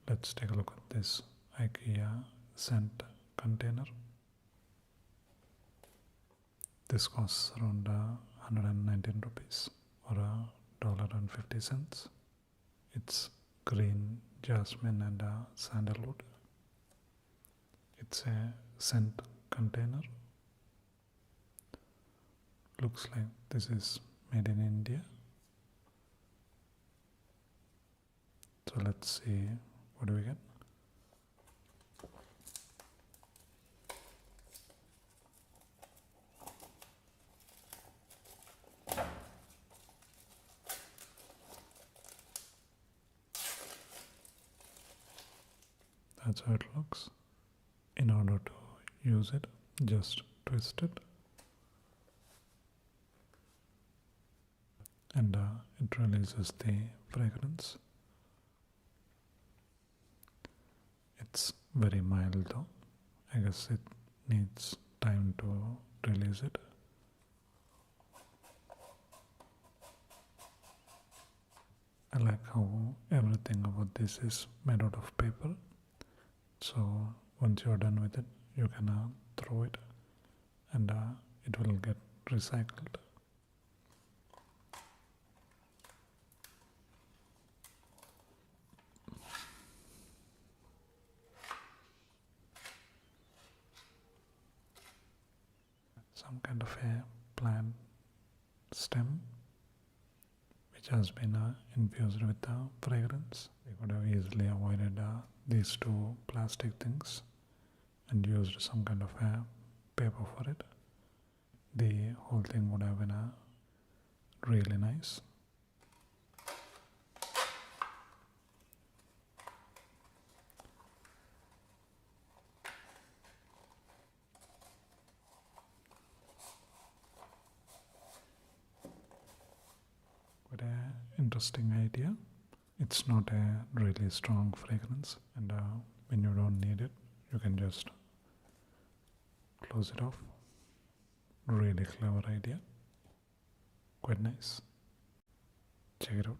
let's take a look at this IKEA scent container. This costs around 119 rupees or $1.50. It's green, jasmine and sandalwood. It's a scent container. Looks like this is made in India. So let's see what do we get. That's how it looks. In order to use it, just twist it and it releases the fragrance. It's very mild though. I guess it needs time to release it. I like how everything about this is made out of paper. So once you're done with it, you can throw it and it will get recycled. Some kind of a plant stem which has been infused with fragrance. We could have easily avoided these two plastic things and used some kind of a paper for it. The whole thing would have been really nice. Quite an interesting idea. It's not a really strong fragrance, and when you don't need it, you can just close it off. Really clever idea. Quite nice. Check it out.